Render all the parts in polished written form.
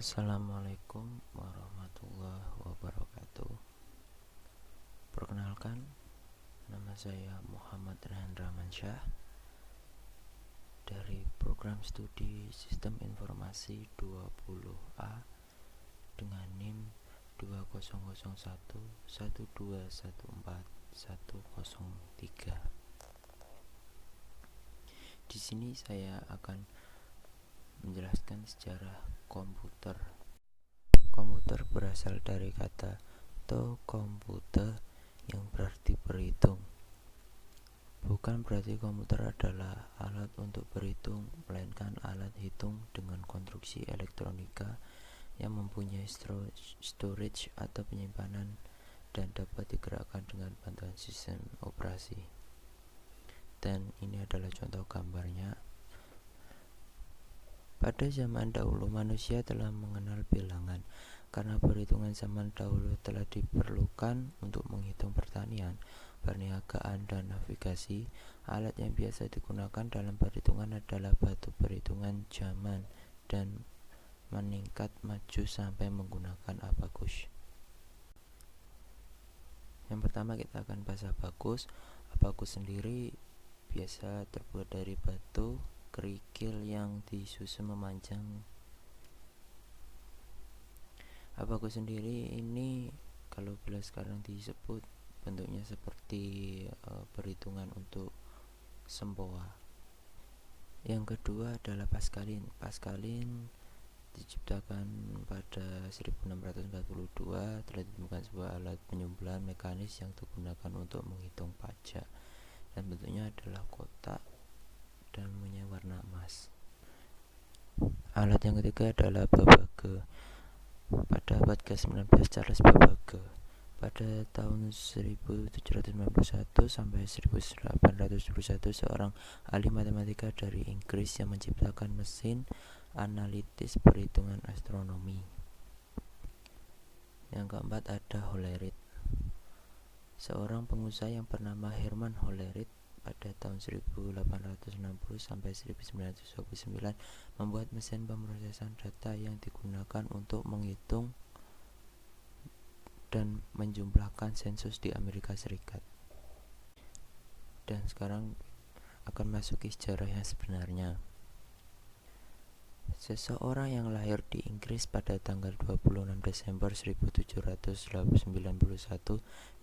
Assalamualaikum warahmatullahi wabarakatuh. Perkenalkan, nama saya Muhammad Rehan Ramansyah dari program studi Sistem Informasi 20A dengan NIM 200112141003. Di sini saya akan menjelaskan sejarah komputer. Komputer berasal dari kata to komputer yang berarti berhitung. Bukan berarti komputer adalah alat untuk berhitung, melainkan alat hitung dengan konstruksi elektronika yang mempunyai storage atau penyimpanan dan dapat digerakkan dengan bantuan sistem operasi. Dan ini adalah contoh gambarnya. Pada zaman dahulu manusia telah mengenal bilangan. Karena perhitungan zaman dahulu telah diperlukan untuk menghitung pertanian, perniagaan, dan navigasi, alat yang biasa digunakan dalam perhitungan adalah batu perhitungan zaman dan meningkat maju sampai menggunakan abakus. Yang pertama kita akan bahas abakus. Abakus sendiri biasa terbuat dari batu kerikil yang disusun memanjang. Abakus sendiri ini kalau bila sekarang disebut bentuknya seperti perhitungan untuk sempoa. Yang kedua adalah Pascalin. Pascalin diciptakan pada 1642, telah ditemukan sebuah alat penyumbelahan mekanis yang digunakan untuk menghitung pajak, dan bentuknya adalah kotak dan mempunyai warna emas. Alat yang ketiga adalah Babbage. Pada abad ke-19, Charles Babbage pada tahun 1791 sampai 1821 seorang ahli matematika dari Inggris yang menciptakan mesin analitis perhitungan astronomi. Yang keempat ada Hollerith, seorang pengusaha yang bernama Herman Hollerith pada tahun 1860 sampai 1929 membuat mesin pemrosesan data yang digunakan untuk menghitung dan menjumlahkan sensus di Amerika Serikat. Dan sekarang akan masuk ke sejarah yang sebenarnya. Seseorang yang lahir di Inggris pada tanggal 26 Desember 1791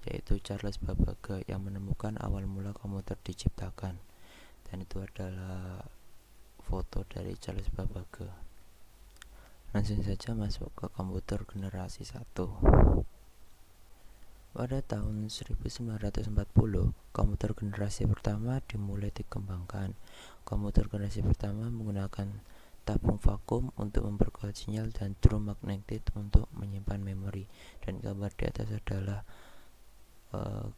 yaitu Charles Babbage yang menemukan awal mula komputer diciptakan. Dan itu adalah foto dari Charles Babbage. Langsung saja masuk ke komputer generasi 1. Pada tahun 1940, komputer generasi pertama dimulai dikembangkan. Komputer generasi pertama menggunakan tabung vakum untuk memperkuat sinyal dan drum magnetit untuk menyimpan memori. Dan gambar di atas adalah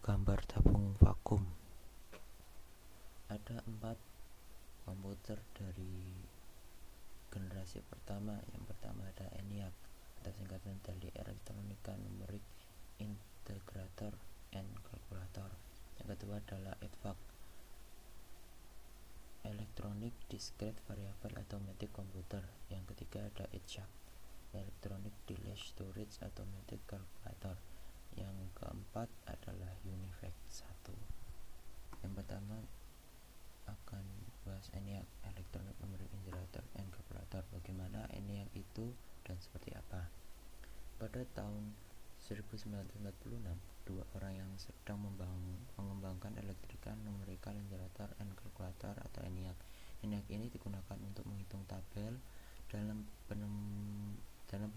gambar tabung vakum. Ada 4 komputer dari generasi pertama. Yang pertama ada ENIAC atau singkatan dari Electronica Numeric Integrator and Calculator. Yang kedua adalah EDVAC, Electronic Discrete Variable Automatic Computer. Yang ketiga ada EDSHAC, Electronic Delay Storage Automatic Calculator. Yang keempat adalah UNIVAC 1. Yang pertama akan bahas ENIAC, Electronic Numeric Integrator and Calculator. Bagaimana ENIAC itu dan seperti apa? Pada tahun 1946, 2 orang yang sedang mengembangkan Electronic Numerical Integrator and Calculator atau ENIAC. ENIAC ini digunakan untuk menghitung tabel dalam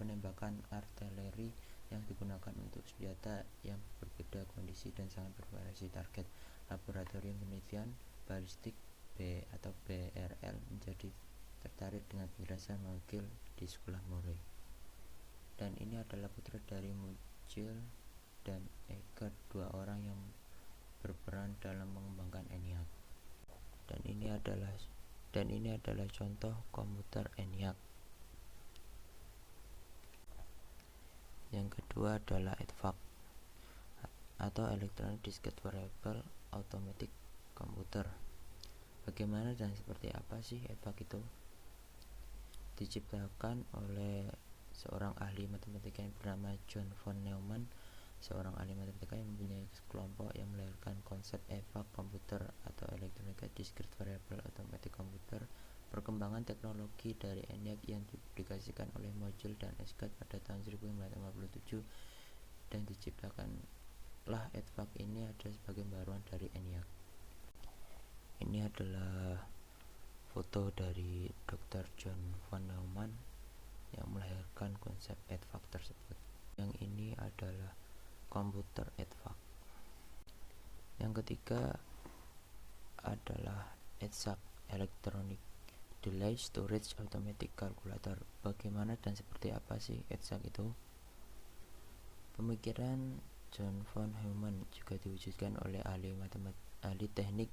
penembakan artileri yang digunakan untuk senjata yang berbeda kondisi dan sangat bervariasi target. Laboratorium penelitian balistik atau BRL menjadi tertarik dengan penjelasan Mogil di sekolah Murray. Dan ini adalah putra dari Mogil dan Eckert, 2 orang yang berperan dalam mengembangkan ENIAC. Dan ini adalah contoh komputer ENIAC. Yang kedua adalah EDVAC atau Electronic Discrete Variable Automatic Computer. Bagaimana dan seperti apa sih EDVAC itu? Diciptakan oleh seorang ahli matematika yang bernama John von Neumann, seorang ahli matematika yang mempunyai kelompok yang melahirkan konsep EVAC komputer atau Electronic Discrete Variable Automatic Computer. Perkembangan teknologi dari ENIAC yang dipublikasikan oleh Mojdel dan Escott pada tahun 1957 dan diciptakanlah EDVAC ini ada sebagai baruan dari ENIAC. Ini adalah foto dari Dr. John von Neumann yang melahirkan konsep EDVAC tersebut. Yang ini adalah komputer EDVAC. Yang ketiga adalah EDSAC, Electronic Delay Storage Automatic Calculator. Bagaimana dan seperti apa sih EDSAC itu? Pemikiran John von Neumann juga diwujudkan oleh ahli teknik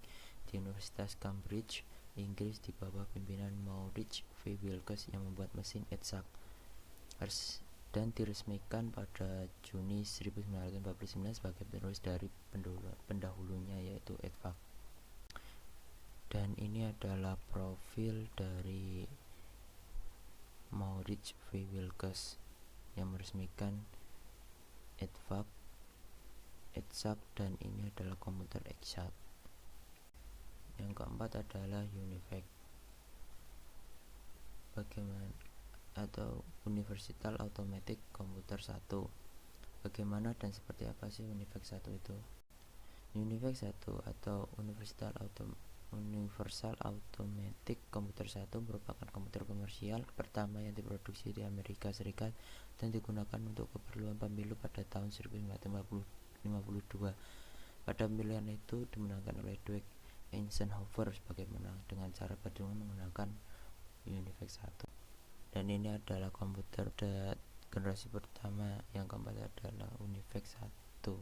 di Universitas Cambridge, Inggris di bawah pimpinan Maurice V. Wilkes yang membuat mesin EDSAC dan diresmikan pada Juni 1949 sebagai penerus dari pendahulunya yaitu EDVAC. Dan ini adalah profil dari Maurice V. Wilkes yang meresmikan EDSAC, dan ini adalah komputer EDSAC. Yang keempat adalah UNIVAC, bagaimana atau Universal Automatic Computer 1. Bagaimana dan seperti apa sih UNIVAC 1 itu? UNIVAC 1 atau Universal Automatic Computer 1 merupakan komputer komersial pertama yang diproduksi di Amerika Serikat dan digunakan untuk keperluan pemilu pada tahun 1952. Pada pemilihan itu dimenangkan oleh Dwight Eisenhower sebagai menang dengan cara perjuangan menggunakan UNIVAC 1. Dan ini adalah komputer generasi pertama. Yang keempat adalah UNIVAC 1.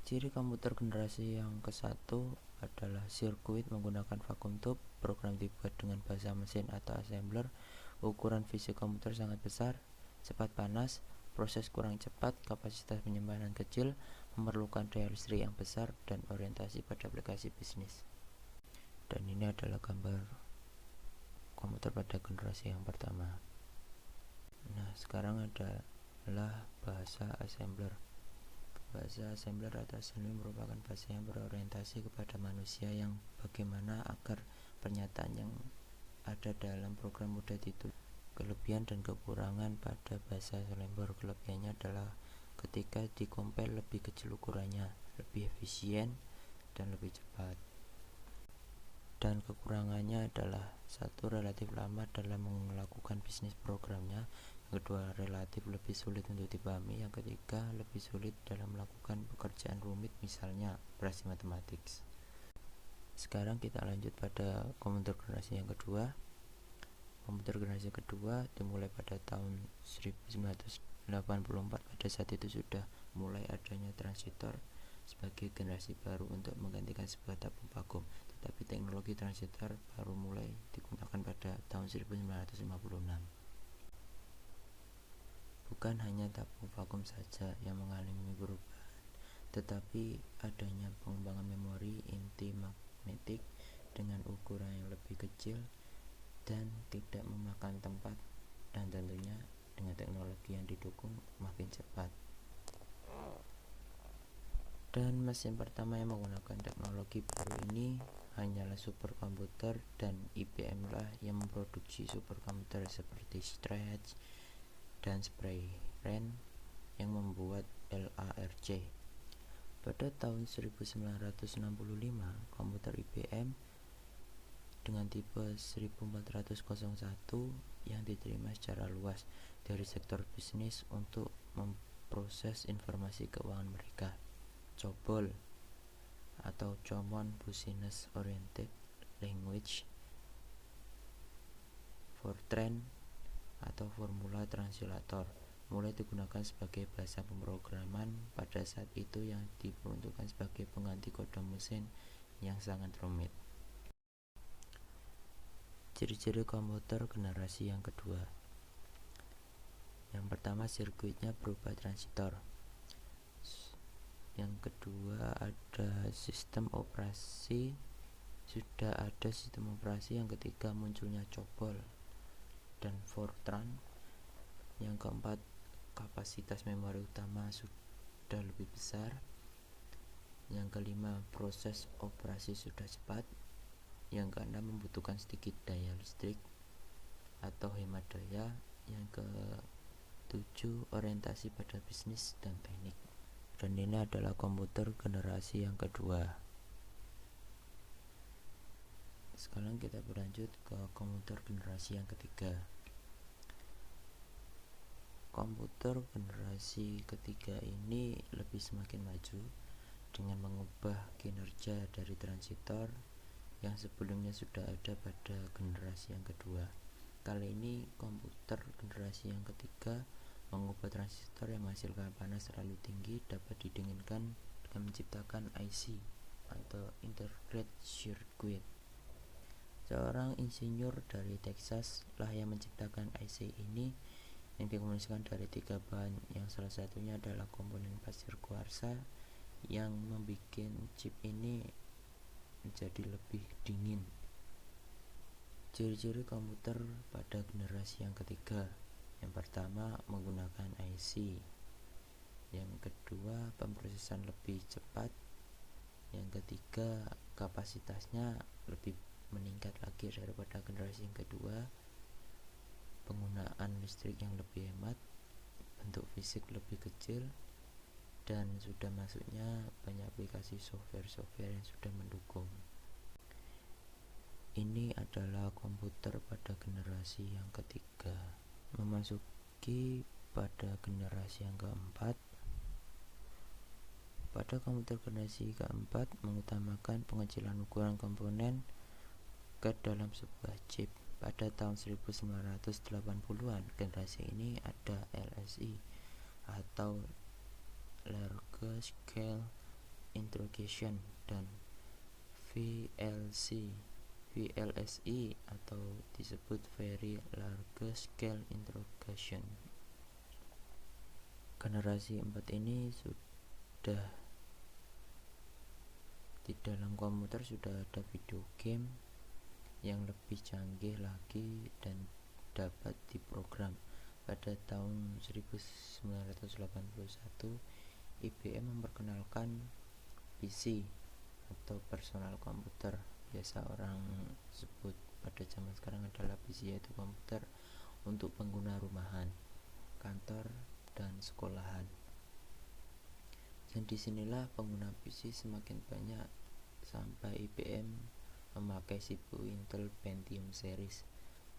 Ciri komputer generasi yang ke-1 adalah sirkuit menggunakan vacuum tube, program dibuat dengan bahasa mesin atau assembler, ukuran fisik komputer sangat besar, cepat panas, proses kurang cepat, kapasitas penyimpanan kecil, memerlukan daya listrik yang besar, dan orientasi pada aplikasi bisnis. Dan ini adalah gambar komputer pada generasi yang pertama. Nah, sekarang adalah bahasa assembler. Bahasa assembler atau assembly merupakan bahasa yang berorientasi kepada manusia yang bagaimana agar pernyataan yang ada dalam program mudah ditulis. Kelebihan dan kekurangan pada bahasa assembler. Kelebihannya adalah ketika dikompil lebih kecil ukurannya, lebih efisien, dan lebih cepat. Dan kekurangannya adalah satu, relatif lama dalam melakukan bisnis programnya. Yang kedua, relatif lebih sulit untuk dipahami. Yang ketiga, lebih sulit dalam melakukan pekerjaan rumit, misalnya operasi matematik. Sekarang kita lanjut pada komputer generasi yang kedua. Komputer generasi kedua dimulai pada tahun 1984. Pada saat itu sudah mulai adanya transistor sebagai generasi baru untuk menggantikan sebuah tabung vakum. Tetapi teknologi transistor baru mulai digunakan pada tahun 1956. Bukan hanya tabung vakum saja yang mengalami perubahan, tetapi adanya pengembangan memori inti magnetik dengan ukuran yang lebih kecil dan tidak memakan tempat, dan tentunya dengan teknologi yang didukung makin cepat. Dan mesin pertama yang menggunakan teknologi baru ini hanyalah superkomputer, dan IBM lah yang memproduksi superkomputer seperti Stretch dan Spryren yang membuat LARC. Pada tahun 1965, komputer IBM dengan tipe 1401 yang diterima secara luas dari sektor bisnis untuk memproses informasi keuangan mereka. COBOL atau Common Business Oriented Language, Fortran atau formula translator mulai digunakan sebagai bahasa pemrograman pada saat itu yang diperuntukkan sebagai pengganti kode mesin yang sangat rumit. Ciri-ciri komputer generasi yang kedua. Yang pertama, sirkuitnya berupa transistor. Yang kedua, ada sistem operasi. Sudah ada sistem operasi. Yang ketiga, munculnya COBOL dan Fortran. Yang keempat, kapasitas memori utama sudah lebih besar. Yang kelima, proses operasi sudah cepat. Yang keenam, membutuhkan sedikit daya listrik atau hemat daya. Yang ketujuh, orientasi pada bisnis dan teknik. Dan ini adalah komputer generasi yang kedua. Sekarang kita berlanjut ke komputer generasi yang ketiga. Komputer generasi ketiga ini lebih semakin maju dengan mengubah kinerja dari transistor yang sebelumnya sudah ada pada generasi yang kedua. Kali ini komputer generasi yang ketiga mengubah transistor yang menghasilkan panas terlalu tinggi dapat didinginkan dengan menciptakan IC atau Integrated Circuit. Seorang insinyur dari Texas lah yang menciptakan IC ini yang dikomunikasikan dari 3 bahan, yang salah satunya adalah komponen pasir kuarsa yang membuat chip ini menjadi lebih dingin. Ciri-ciri komputer pada generasi yang ketiga: yang pertama, menggunakan IC. Yang kedua, pemrosesan lebih cepat. Yang ketiga, kapasitasnya lebih meningkat lagi daripada generasi yang kedua. Penggunaan listrik yang lebih hemat, bentuk fisik lebih kecil, dan sudah masuknya banyak aplikasi software yang sudah mendukung. Ini adalah komputer pada generasi yang ketiga. Memasuki pada generasi yang keempat. Pada komputer generasi keempat mengutamakan pengecilan ukuran komponen ke dalam sebuah chip. Pada tahun 1980-an, generasi ini ada LSI atau Large Scale Integration dan VLSI atau disebut Very Large Scale Integration. Generasi 4 ini sudah di dalam komputer sudah ada video game yang lebih canggih lagi dan dapat diprogram. Pada tahun 1981, IBM memperkenalkan PC atau personal komputer, biasa orang sebut pada zaman sekarang adalah PC, yaitu komputer untuk pengguna rumahan, kantor, dan sekolahan. Dan disinilah pengguna PC semakin banyak sampai IBM memakai CPU Intel Pentium series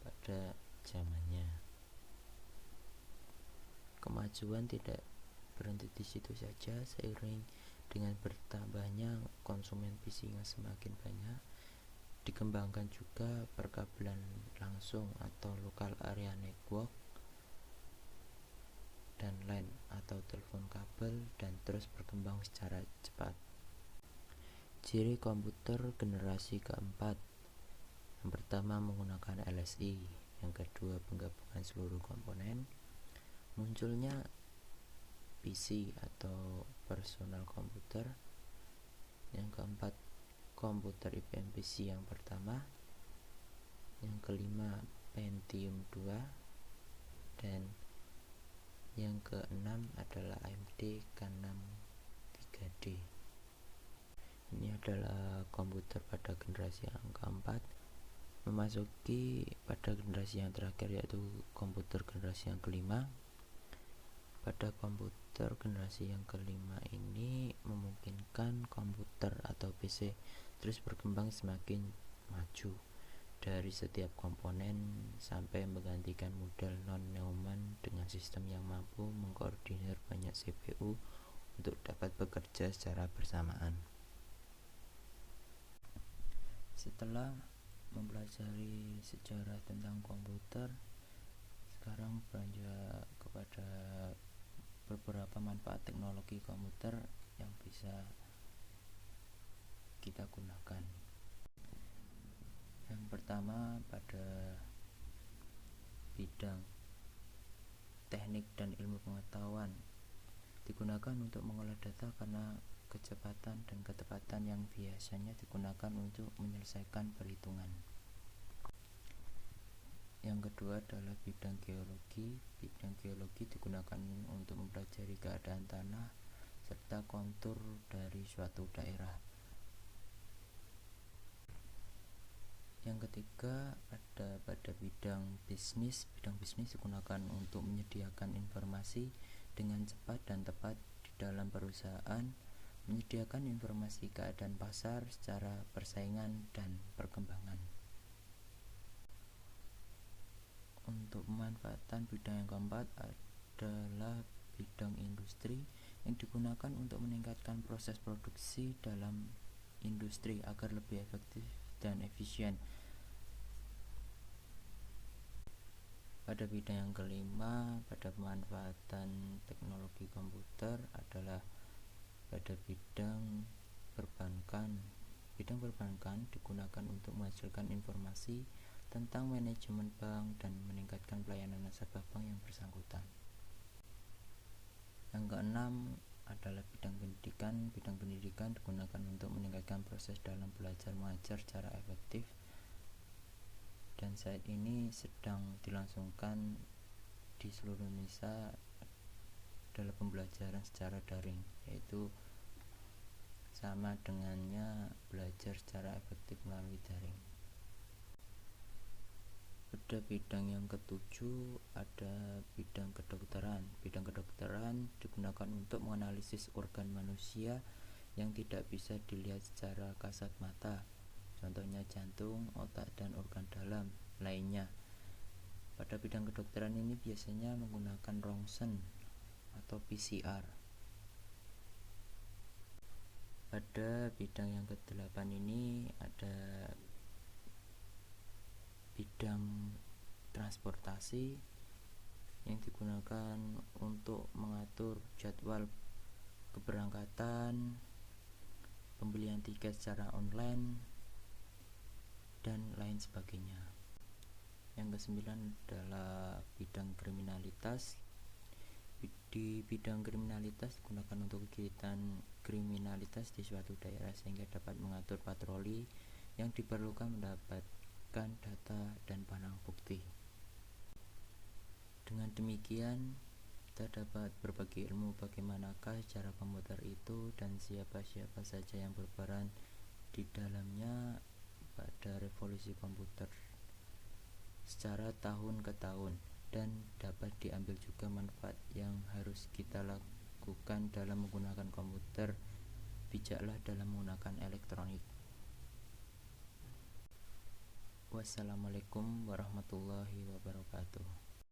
pada zamannya. Kemajuan tidak berhenti di situ saja. Seiring dengan bertambahnya konsumen PC yang semakin banyak, dikembangkan juga perkabelan langsung atau local area network dan LAN atau telepon kabel, dan terus berkembang secara cepat. Ciri komputer generasi keempat: yang pertama, menggunakan LSI. Yang kedua, penggabungan seluruh komponen. Munculnya PC atau personal komputer. Yang keempat, komputer IBM PC yang pertama. Yang kelima, Pentium 2. Dan yang keenam adalah AMD K6 3D. Ini adalah komputer pada generasi yang keempat. Memasuki pada generasi yang terakhir, yaitu komputer generasi yang kelima. Pada komputer generasi yang kelima ini memungkinkan komputer atau PC terus berkembang semakin maju, dari setiap komponen sampai menggantikan model non-Neumann dengan sistem yang mampu mengkoordinir banyak CPU untuk dapat bekerja secara bersamaan. Setelah mempelajari sejarah tentang komputer, sekarang beranjak kepada beberapa manfaat teknologi komputer yang bisa kita gunakan. Yang pertama, pada bidang teknik dan ilmu pengetahuan, digunakan untuk mengolah data karena kecepatan dan ketepatan yang biasanya digunakan untuk menyelesaikan perhitungan. Yang kedua adalah bidang geologi. Bidang geologi digunakan untuk mempelajari keadaan tanah serta kontur dari suatu daerah. Yang ketiga ada pada bidang bisnis. Bidang bisnis digunakan untuk menyediakan informasi dengan cepat dan tepat di dalam perusahaan, menyediakan informasi keadaan pasar secara persaingan dan perkembangan. Untuk pemanfaatan bidang yang keempat adalah bidang industri yang digunakan untuk meningkatkan proses produksi dalam industri agar lebih efektif dan efisien. Pada bidang yang kelima, pada pemanfaatan teknologi komputer adalah pada bidang perbankan. Bidang perbankan digunakan untuk menghasilkan informasi tentang manajemen bank dan meningkatkan pelayanan nasabah bank yang bersangkutan. Yang keenam adalah bidang pendidikan. Bidang pendidikan digunakan untuk meningkatkan proses dalam belajar mengajar secara efektif, dan saat ini sedang dilangsungkan di seluruh Indonesia adalah pembelajaran secara daring, yaitu sama dengannya belajar secara efektif melalui daring. Pada bidang yang ketujuh ada bidang kedokteran. Bidang kedokteran digunakan untuk menganalisis organ manusia yang tidak bisa dilihat secara kasat mata, contohnya jantung, otak, dan organ dalam lainnya. Pada bidang kedokteran ini biasanya menggunakan rongsen atau PCR. Pada bidang yang ke-8 ini ada bidang transportasi yang digunakan untuk mengatur jadwal keberangkatan, pembelian tiket secara online, dan lain sebagainya. Yang ke-9 adalah bidang kriminalitas. Di bidang kriminalitas digunakan untuk kegiatan kriminalitas di suatu daerah sehingga dapat mengatur patroli yang diperlukan mendapatkan data dan barang bukti. Dengan demikian kita dapat berbagi ilmu bagaimanakah cara komputer itu dan siapa-siapa saja yang berperan di dalamnya pada revolusi komputer secara tahun ke tahun, dan dapat diambil juga manfaat yang harus kita lakukan dalam menggunakan komputer. Bijaklah dalam menggunakan elektronik. Wassalamualaikum warahmatullahi wabarakatuh.